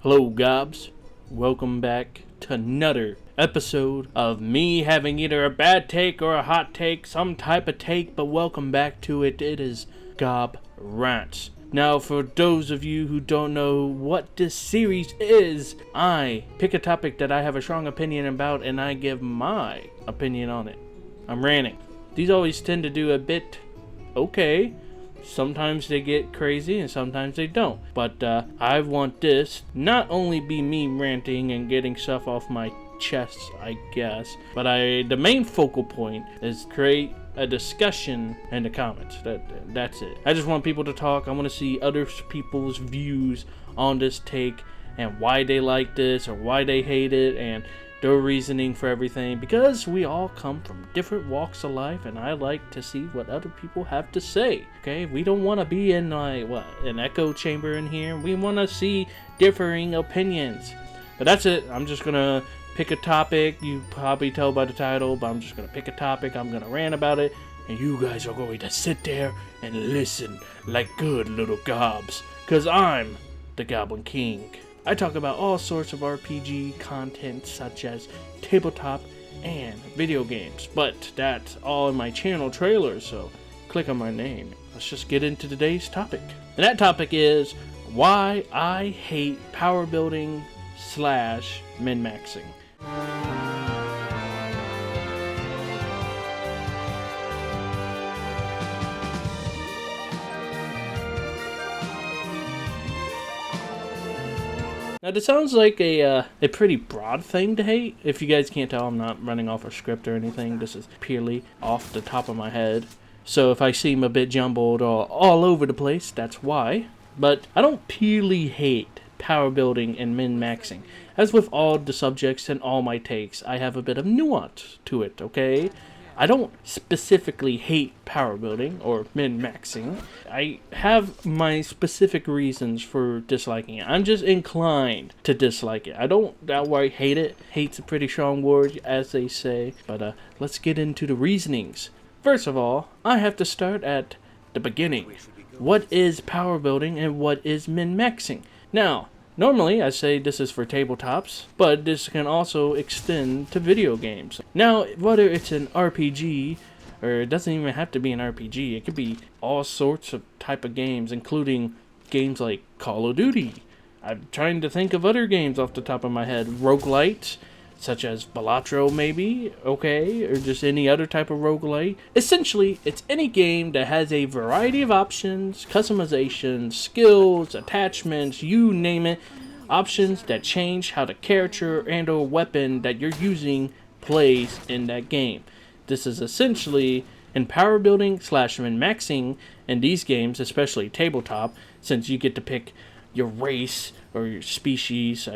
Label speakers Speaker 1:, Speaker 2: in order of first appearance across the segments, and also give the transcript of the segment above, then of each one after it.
Speaker 1: Hello Gobs, welcome back to another episode of me having either a bad take or a hot take, some type of take, but welcome back to it. It is Gob Rants. Now, for those of you who don't know what this series is, I pick a topic that I have a strong opinion about and I give my opinion on it. I'm ranting. These always tend to do a bit okay. Sometimes they get crazy and sometimes they don't. But I want this not only be me ranting and getting stuff off my chest, I guess, but the main focal point is create a discussion in the comments. That's it. I just want people to talk. I want to see other people's views on this take and why they like this or why they hate it and their reasoning for everything, because we all come from different walks of life and I like to see what other people have to say. Okay, we don't want to be in an echo chamber in here. We want to see differing opinions. But that's it. I'm just gonna pick a topic. You probably tell by the title, but I'm just gonna pick a topic. I'm gonna rant about it, and you guys are going to sit there and listen like good little gobs, cause I'm the Goblin King. I talk about all sorts of RPG content such as tabletop and video games, but that's all in my channel trailer, so click on my name. Let's just get into today's topic. And that topic is why I hate power building / min-maxing. Now this sounds like a pretty broad thing to hate. If you guys can't tell, I'm not running off a script or anything. This is purely off the top of my head. So if I seem a bit jumbled or all over the place, that's why. But I don't purely hate power building and min-maxing. As with all the subjects and all my takes, I have a bit of nuance to it, okay? I don't specifically hate power building or min-maxing. I have my specific reasons for disliking it. I'm just inclined to dislike it. I don't outright hate it. Hate's a pretty strong word, as they say. But let's get into the reasonings. First of all, I have to start at the beginning. What is power building and what is min-maxing? Now, normally I say this is for tabletops, but this can also extend to video games. Now, whether it's an RPG, or it doesn't even have to be an RPG, it could be all sorts of type of games, including games like Call of Duty. I'm trying to think of other games off the top of my head. Roguelites, such as Balatro maybe, okay, or just any other type of roguelite. Essentially, it's any game that has a variety of options, customizations, skills, attachments, you name it, options that change how the character and or weapon that you're using plays in that game. This is essentially in power building / min-maxing in these games, especially tabletop, since you get to pick your race or your species,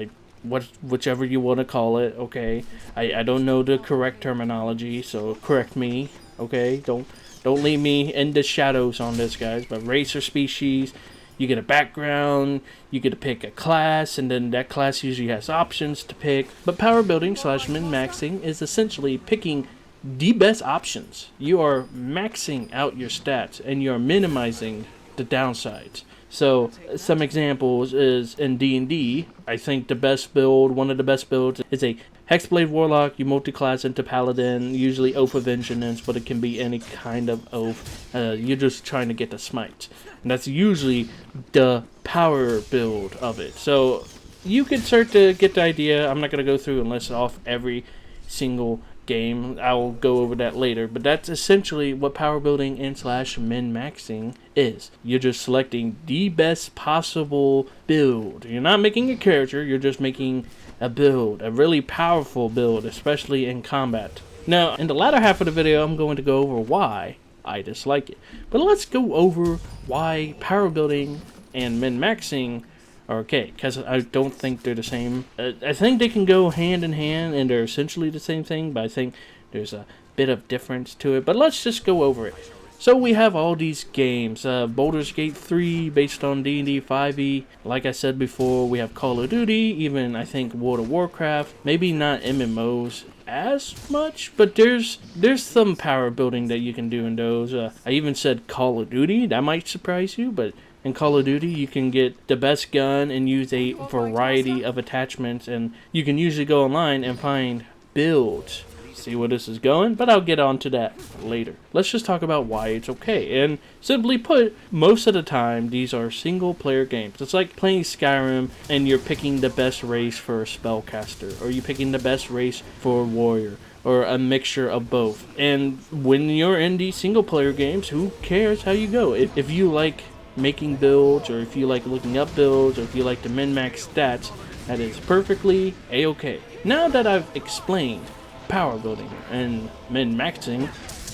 Speaker 1: whichever you want to call it, okay? I don't know the correct terminology, so correct me, okay? Don't leave me in the shadows on this, guys. But race or species, you get a background, you get to pick a class, and then that class usually has options to pick. But power building / min-maxing is essentially picking the best options. You are maxing out your stats, and you're minimizing the downsides. So, some examples is in D&D, I think the best build, one of the best builds, is a Hexblade Warlock. You multi-class into Paladin, usually Oath of Vengeance, but it can be any kind of oath. You're just trying to get the smites. And that's usually the power build of it. So, you can start to get the idea. I'm not going to go through and list off every single game. I'll go over that later, but that's essentially what power building and / min-maxing is. You're just selecting the best possible build. You're not making a character, you're just making a build, a really powerful build, especially in combat. Now, in the latter half of the video, I'm going to go over why I dislike it. But let's go over why power building and min-maxing are okay, because I don't think they're the same. I think they can go hand in hand, and they're essentially the same thing, but I think there's a bit of difference to it. But let's just go over it. So we have all these games. Baldur's Gate 3, based on D&D 5e. Like I said before, we have Call of Duty, even I think World of Warcraft. Maybe not MMOs as much, but there's some power building that you can do in those. I even said Call of Duty. That might surprise you, but in Call of Duty, you can get the best gun and use a variety of attachments, and you can usually go online and find builds. See where this is going, but I'll get on to that later. Let's just talk about why it's okay. And simply put, most of the time, these are single player games. It's like playing Skyrim and you're picking the best race for a spellcaster, or you're picking the best race for a warrior, or a mixture of both. And when you're in these single player games, who cares how you go? If you like making builds, or if you like looking up builds, or if you like to min-max stats, that is perfectly a-okay. Now that I've explained power building and min-maxing,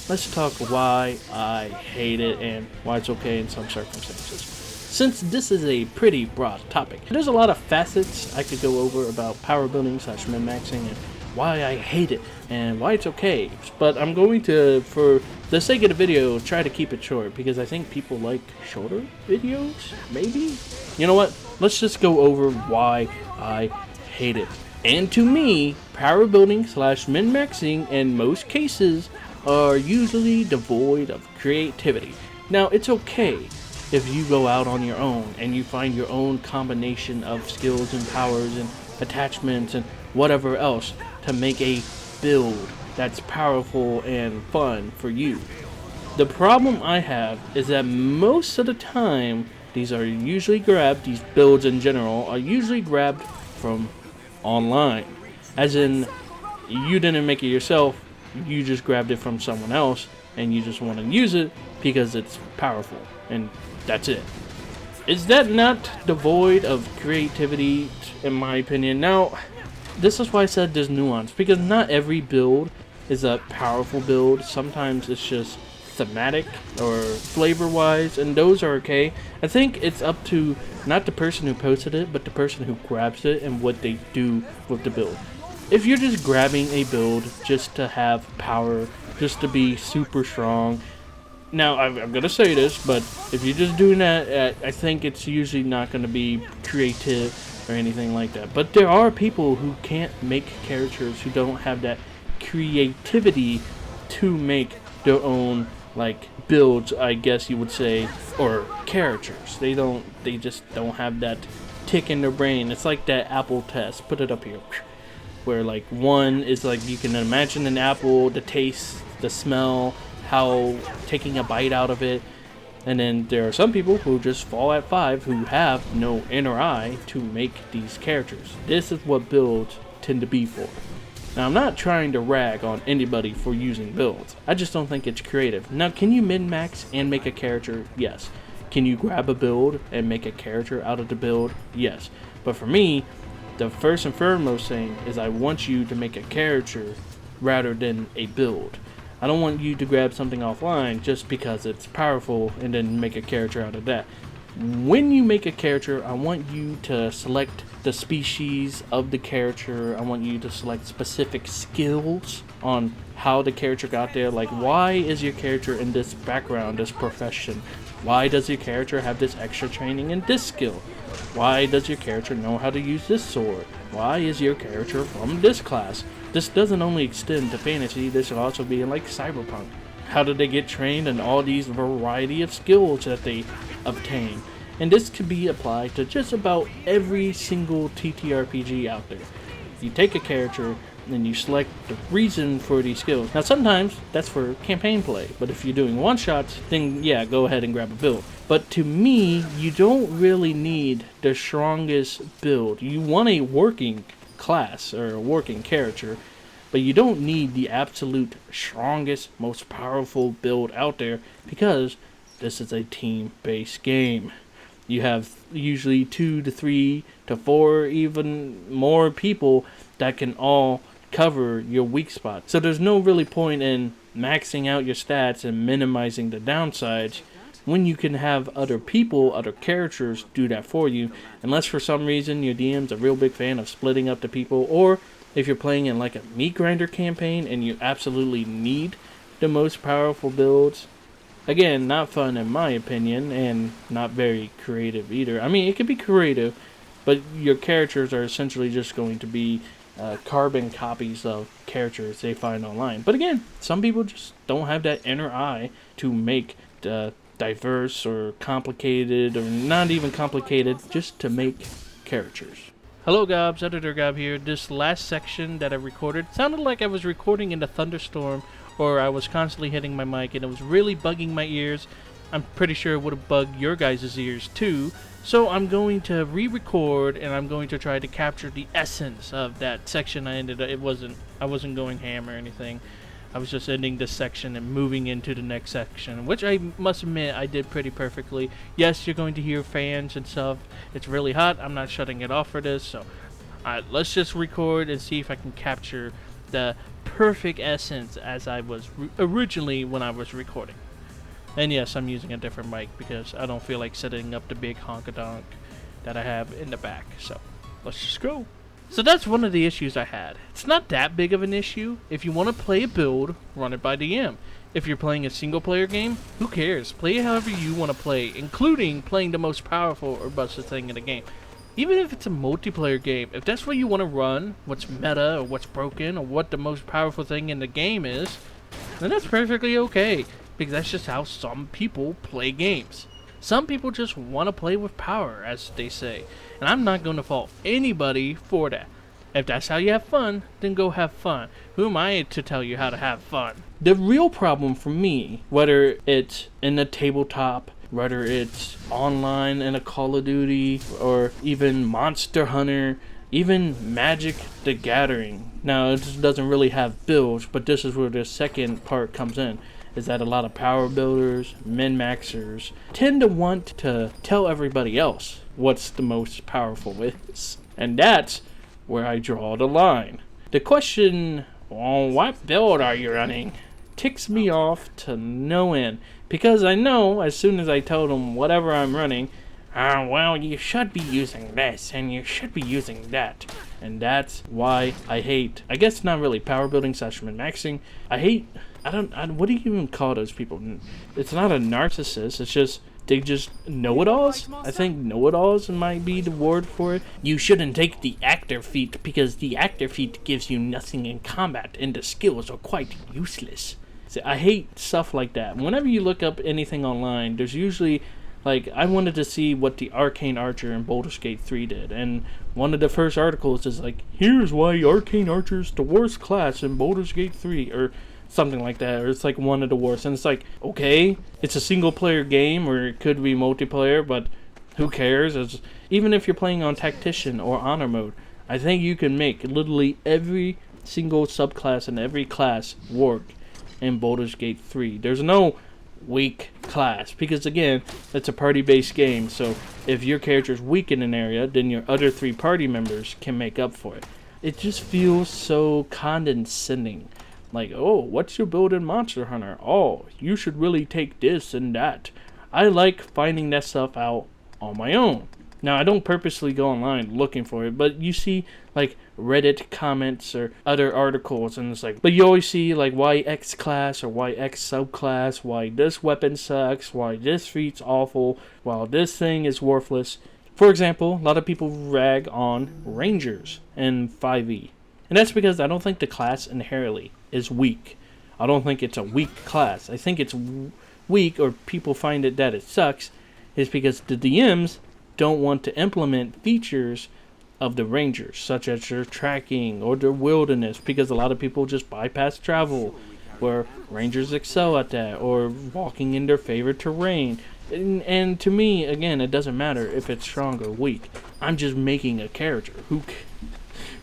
Speaker 1: let's talk why I hate it and why it's okay in some circumstances. Since this is a pretty broad topic, there's a lot of facets I could go over about power building / min-maxing and why I hate it and why it's okay. But I'm going to, for the sake of the video, try to keep it short because I think people like shorter videos, maybe? You know what? Let's just go over why I hate it. And to me, power building / min-maxing in most cases are usually devoid of creativity. Now, it's okay if you go out on your own and you find your own combination of skills and powers and attachments and whatever else to make a build that's powerful and fun for you. The problem I have is that most of the time, these builds in general are usually grabbed from online. As in, you didn't make it yourself, you just grabbed it from someone else, and you just want to use it because it's powerful, and that's it. Is that not devoid of creativity, in my opinion? Now, this is why I said there's nuance, because not every build is a powerful build. Sometimes it's just thematic or flavor-wise, and those are okay. I think it's up to not the person who posted it, but the person who grabs it and what they do with the build. If you're just grabbing a build just to have power, just to be super strong, now I'm gonna say this, but if you're just doing that, I think it's usually not gonna be creative or anything like that. But there are people who can't make characters, who don't have that creativity to make their own like builds, I guess you would say, or characters. They just don't have that tick in their brain. It's like that apple test. Put it up here. Where like one is like you can imagine an apple, the taste, the smell, how taking a bite out of it. And then there are some people who just fall at 5 who have no inner eye to make these characters. This is what builds tend to be for. Now, I'm not trying to rag on anybody for using builds. I just don't think it's creative. Now, can you min-max and make a character? Yes. Can you grab a build and make a character out of the build? Yes. But for me, the first and foremost thing is I want you to make a character rather than a build. I don't want you to grab something offline just because it's powerful and then make a character out of that. When you make a character, I want you to select the species of the character. I want you to select specific skills on how the character got there. Like, why is your character in this background, this profession? Why does your character have this extra training in this skill? Why does your character know how to use this sword? Why is your character from this class? This doesn't only extend to fantasy, this should also be in like cyberpunk. How did they get trained in all these variety of skills that they obtain? And this could be applied to just about every single TTRPG out there. You take a character and you select the reason for these skills. Now sometimes that's for campaign play, but if you're doing one-shots, then yeah, go ahead and grab a build. But to me, you don't really need the strongest build. You want a working class or a working character, but you don't need the absolute strongest, most powerful build out there because this is a team-based game. You have usually 2 to 3 to 4, even more people that can all cover your weak spot. So there's no really point in maxing out your stats and minimizing the downsides when you can have other people, other characters do that for you, unless for some reason your DM's a real big fan of splitting up the people, or if you're playing in like a meat grinder campaign and you absolutely need the most powerful builds. Again, not fun in my opinion, and not very creative either. I mean, it could be creative, but your characters are essentially just going to be carbon copies of characters they find online. But again, some people just don't have that inner eye to make the diverse or complicated, or not even complicated, just to make characters. Hello Gobs, Editor Gob here. This last section that I recorded sounded like I was recording in a thunderstorm, or I was constantly hitting my mic and it was really bugging my ears. I'm pretty sure it would have bugged your guys' ears too. So I'm going to re-record and I'm going to try to capture the essence of that section. I wasn't going ham or anything. I was just ending this section and moving into the next section, which I must admit I did pretty perfectly. Yes, you're going to hear fans and stuff. It's really hot. I'm not shutting it off for this. So let's just record and see if I can capture the perfect essence as I was originally when I was recording. And yes, I'm using a different mic because I don't feel like setting up the big honka-donk that I have in the back. So let's just go. So that's one of the issues I had. It's not that big of an issue. If you want to play a build, run it by DM. If you're playing a single player game, who cares? Play it however you want to play, including playing the most powerful or busted thing in the game. Even if it's a multiplayer game, if that's what you want to run, what's meta or what's broken or what the most powerful thing in the game is, then that's perfectly okay. Because that's just how some people play games. Some people just want to play with power, as they say. And I'm not going to fault anybody for that. If that's how you have fun, then go have fun. Who am I to tell you how to have fun? The real problem for me, whether it's in a tabletop, whether it's online in a Call of Duty, or even Monster Hunter, even Magic the Gathering. Now, it doesn't really have builds, but this is where the second part comes in. Is that a lot of power builders, min-maxers, tend to want to tell everybody else what's the most powerful is. And that's where I draw the line. The question, well, what build are you running, ticks me off to no end. Because I know as soon as I tell them whatever I'm running, well, you should be using this, and you should be using that. And that's why I hate, I guess not really power building / min-maxing. What do you even call those people? It's not a narcissist, it's just, they just know-it-alls? I think know-it-alls might be the word for it. You shouldn't take the actor feat because the actor feat gives you nothing in combat and the skills are quite useless. See, I hate stuff like that. Whenever you look up anything online, there's usually, like, I wanted to see what the Arcane Archer in Baldur's Gate 3 did, and one of the first articles is like, here's why Arcane Archer's the worst class in Baldur's Gate 3, or something like that, or it's like one of the worst. And it's like, okay, it's a single player game, or it could be multiplayer, but who cares? Even if you're playing on Tactician or Honor mode, I think you can make literally every single subclass and every class work in Baldur's Gate 3. There's no weak class, because again, it's a party-based game, so if your character's weak in an area, then your other 3 party members can make up for it. It just feels so condescending. Like, oh, what's your build in Monster Hunter? Oh, you should really take this and that. I like finding that stuff out on my own. Now, I don't purposely go online looking for it, but you see, like, Reddit comments or other articles, and it's like, but you always see, like, why X class or why X subclass, why this weapon sucks, why this feat's awful, while this thing is worthless. For example, a lot of people rag on Rangers in 5e. And that's because I don't think the class inherently is weak. I don't think it's a weak class. I think it's weak, or people find it that it sucks, is because the DMs don't want to implement features of the Rangers, such as their tracking or their wilderness, because a lot of people just bypass travel, where Rangers excel at that, or walking in their favorite terrain. And to me, again, it doesn't matter if it's strong or weak. I'm just making a character.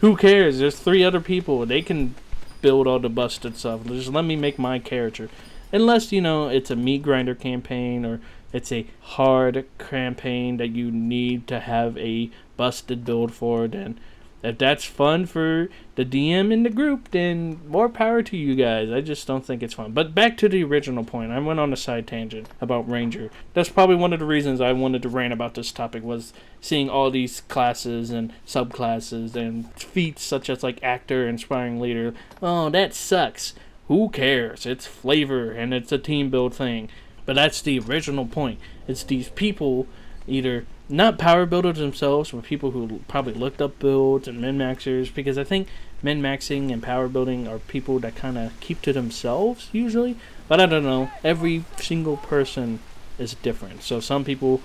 Speaker 1: Who cares? There's 3 other people. They can build all the busted stuff. Just let me make my character. Unless, you know, it's a meat grinder campaign, or it's a hard campaign that you need to have a busted build for, then if that's fun for the DM in the group, then more power to you guys. I just don't think it's fun. But back to the original point. I went on a side tangent about Ranger. That's probably one of the reasons I wanted to rant about this topic, was seeing all these classes and subclasses and feats such as like Actor, Inspiring Leader. Oh, that sucks. Who cares? It's flavor and it's a team build thing. But that's the original point. It's these people, either not power builders themselves, but people who probably looked up builds and min-maxers, because I think min-maxing and power building are people that kind of keep to themselves usually. But I don't know. Every single person is different. So some people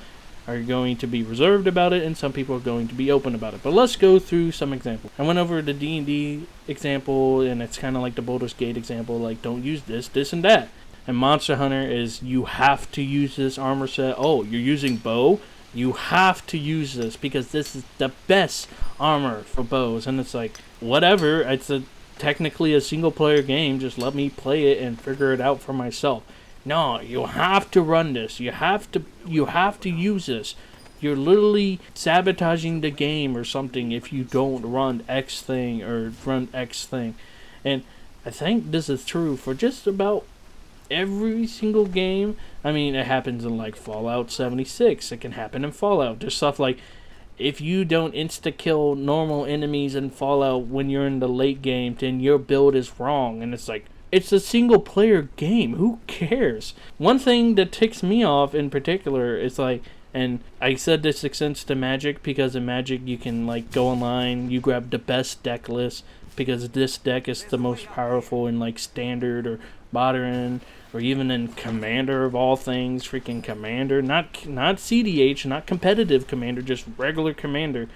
Speaker 1: are going to be reserved about it, and some people are going to be open about it. But let's go through some examples. I went over the D&D example, and it's kind of like the Baldur's Gate example, like don't use this, and that. And Monster Hunter is you have to use this armor set. Oh, you're using bow? You have to use this because this is the best armor for bows. And it's like, whatever, it's technically a single player game. Just let me play it and figure it out for myself. No, you have to run this. You have to use this. You're literally sabotaging the game or something if you don't run X thing or run X thing. And I think this is true for just about every single game. I mean, it happens in like Fallout 76. It can happen in Fallout. There's stuff like if you don't insta-kill normal enemies in Fallout when you're in the late game, then your build is wrong. And it's like, it's a single player game. Who cares? One thing that ticks me off in particular is like, and I said this extends to Magic because in Magic you can like go online, you grab the best deck list because this deck is the most powerful in like Standard or Modern or even in Commander of all things, freaking Commander, not CDH, not competitive Commander, just regular Commander.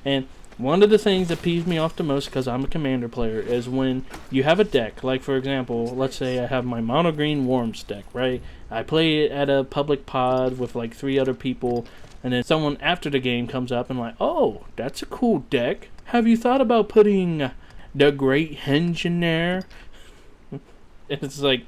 Speaker 1: And one of the things that peeves me off the most, because I'm a Commander player, is when you have a deck, like for example, let's say I have my mono green Worms deck, right? I play it at a public pod with like 3 other people, and then someone after the game comes up and like, oh, that's a cool deck. Have you thought about putting the Great Henge in there? It's like,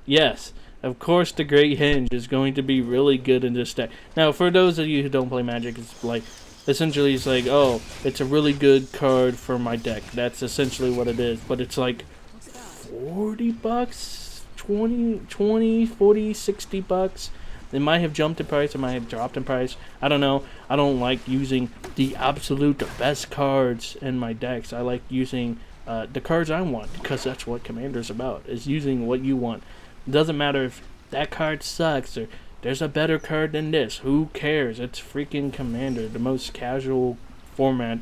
Speaker 1: yes, of course the Great Henge is going to be really good in this deck. Now, for those of you who don't play Magic, it's like, essentially it's like, oh, it's a really good card for my deck. That's essentially what it is. But it's like $40, 20, 40, 60 bucks. It might have jumped in price, it might have dropped in price. I don't know. I don't like using the absolute best cards in my decks. I like using the cards I want, because that's what Commander's about, is using what you want. It doesn't matter if that card sucks or there's a better card than this. Who cares? It's freaking Commander, the most casual format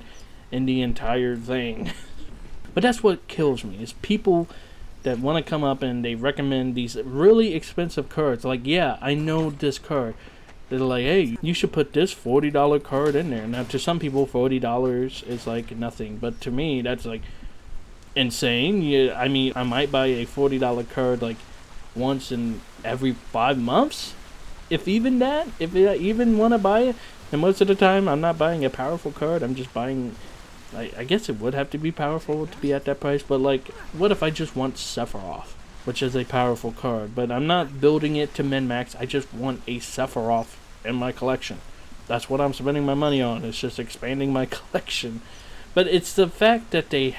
Speaker 1: in the entire thing. But that's what kills me, is people that want to come up and they recommend these really expensive cards. Like, yeah, I know this card. They're like, hey, you should put this $40 card in there. Now, to some people, $40 is like nothing. But to me, that's like insane. Yeah, I mean, I might buy a $40 card like once in every 5 months. If even that, if I even want to buy it. And most of the time, I'm not buying a powerful card. I'm just buying, I guess it would have to be powerful to be at that price. But like, what if I just want Sephiroth, which is a powerful card, but I'm not building it to min-max. I just want a Sephiroth in my collection. That's what I'm spending my money on. It's just expanding my collection. But it's the fact that they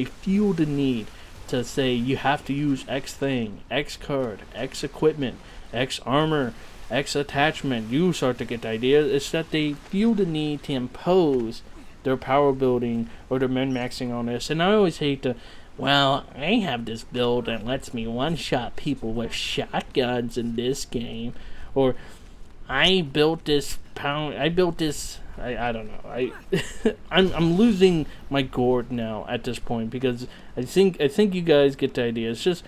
Speaker 1: feel the need to say you have to use X thing, X card, X equipment, X armor, X attachment. You start to get the idea. It's that they feel the need to impose their power building or their min-maxing on this. And I always hate to, well, I have this build that lets me one-shot people with shotguns in this game. Or, I built this, I don't know. I'm losing my gourd now at this point, because I think you guys get the idea. It's just,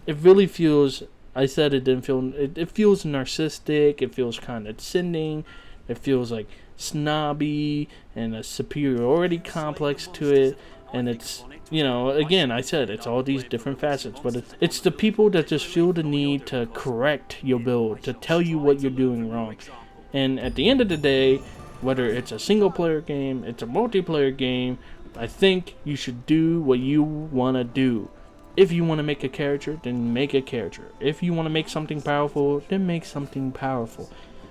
Speaker 1: it really feels, I said it didn't feel, it feels narcissistic, it feels condescending, it feels like snobby and a superiority complex to it. And it's, you know, again, I said it's all these different facets, but it's the people that just feel the need to correct your build, to tell you what you're doing wrong. And at the end of the day, whether it's a single player game, it's a multiplayer game, I think you should do what you want to do. If you want to make a character, then make a character. If you want to make something powerful, then make something powerful.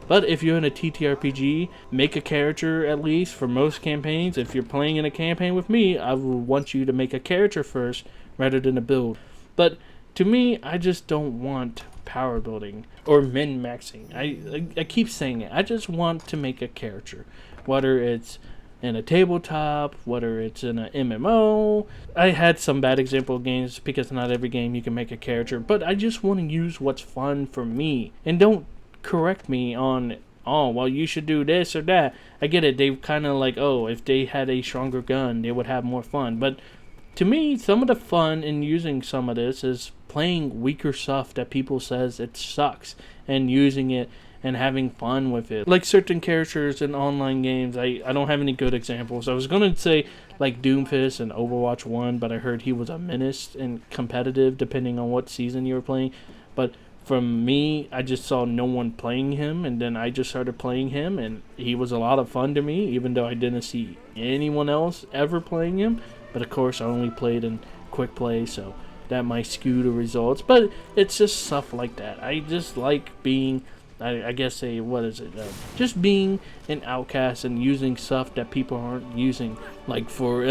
Speaker 1: But if you're in a TTrpg, make a character at least for most campaigns. If you're playing in a campaign with me, I will want you to make a character first rather than a build. But to me, I just don't want power building or min-maxing. I keep saying it. I just want to make a character. Whether it's in a tabletop, whether it's in an MMO. I had some bad example games because not every game you can make a character. But I just want to use what's fun for me. And don't correct me on, oh, well, you should do this or that. I get it. They kind of like, oh, if they had a stronger gun, they would have more fun. But to me, some of the fun in using some of this is playing weaker stuff that people says it sucks and using it and having fun with it. Like certain characters in online games, I don't have any good examples. I was going to say like Doomfist and Overwatch 1, but I heard he was a menace and competitive depending on what season you were playing. But from me, I just saw no one playing him, and then I just started playing him, and he was a lot of fun to me, even though I didn't see anyone else ever playing him. But of course, I only played in quick play, so that might skew the results. But it's just stuff like that. I just like being, I guess, just being an outcast and using stuff that people aren't using. Like for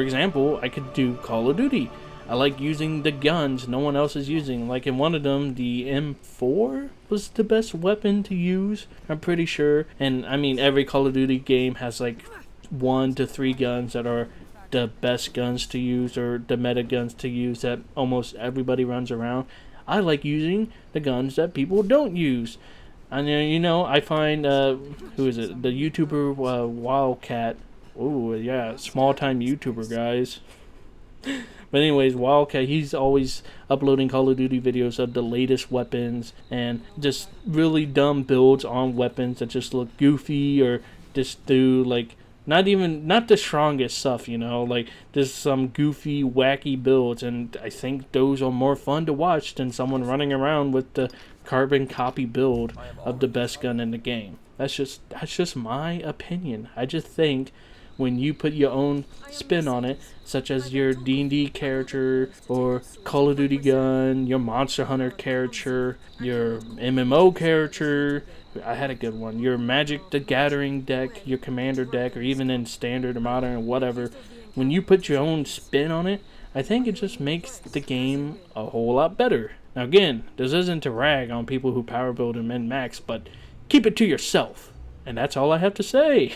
Speaker 1: example, I could do Call of Duty. I like using the guns no one else is using. Like in one of them, the M4 was the best weapon to use, I'm pretty sure. And I mean, every Call of Duty game has like 1 to 3 guns that are the best guns to use, or the meta guns to use that almost everybody runs around. I like using the guns that people don't use. And you know, I find who is it? The YouTuber Wildcat. Oh yeah, small time YouTuber, guys. But anyways, Wildcat, he's always uploading Call of Duty videos of the latest weapons and just really dumb builds on weapons that just look goofy, or just do like not the strongest stuff, you know, like just some goofy, wacky builds. And I think those are more fun to watch than someone running around with the carbon copy build of the best gun in the game. That's just my opinion. I just think when you put your own spin on it, such as your D&D character, or Call of Duty gun, your Monster Hunter character, your MMO character, I had a good one, your Magic the Gathering deck, your Commander deck, or even in Standard or Modern or whatever, when you put your own spin on it, I think it just makes the game a whole lot better. Now again, this isn't to rag on people who power build and min-max, but keep it to yourself. And that's all I have to say.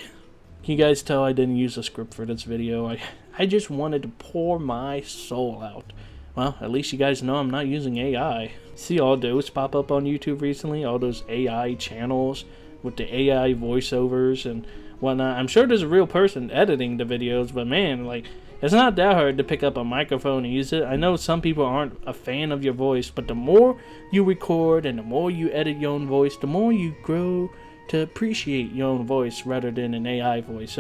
Speaker 1: Can you guys tell I didn't use a script for this video? I just wanted to pour my soul out. Well, at least you guys know I'm not using AI. See all those pop up on YouTube recently? All those AI channels with the AI voiceovers and whatnot. I'm sure there's a real person editing the videos, but man, like, it's not that hard to pick up a microphone and use it. I know some people aren't a fan of your voice, but the more you record and the more you edit your own voice, the more you grow to appreciate your own voice rather than an AI voice.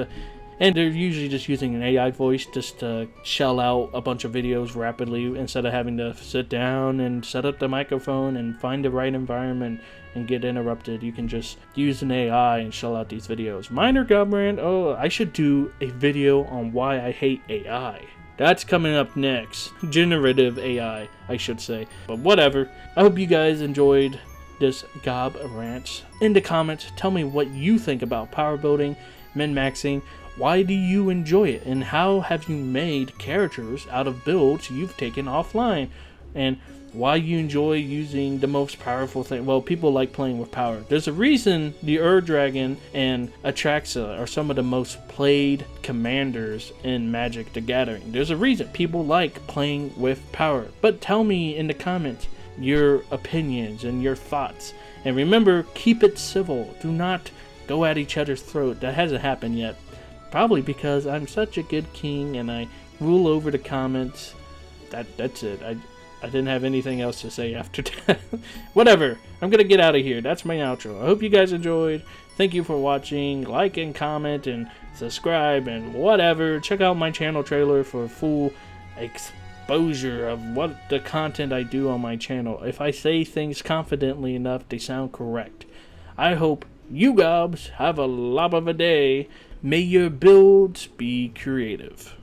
Speaker 1: And they're usually just using an AI voice just to shell out a bunch of videos rapidly instead of having to sit down and set up the microphone and find the right environment and get interrupted. You can just use an AI and shell out these videos. Minor Gob Rant, oh, I should do a video on why I hate AI. That's coming up next. Generative AI, I should say. But whatever. I hope you guys enjoyed this Gob Rants. In the comments, tell me what you think about power building, min-maxing. Why do you enjoy it? And how have you made characters out of builds you've taken offline? And why you enjoy using the most powerful thing. Well, people like playing with power. There's a reason the Dragon and Atraxa are some of the most played commanders in Magic the Gathering. There's a reason people like playing with power. But tell me in the comments your opinions and your thoughts. And remember, keep it civil. Do not go at each other's throat. That hasn't happened yet. Probably because I'm such a good king and I rule over the comments. That's it. I didn't have anything else to say after that. Whatever. I'm going to get out of here. That's my outro. I hope you guys enjoyed. Thank you for watching. Like and comment and subscribe and whatever. Check out my channel trailer for full exposure of what the content I do on my channel. If I say things confidently enough, they sound correct. I hope you gobs have a lob of a day. May your builds be creative.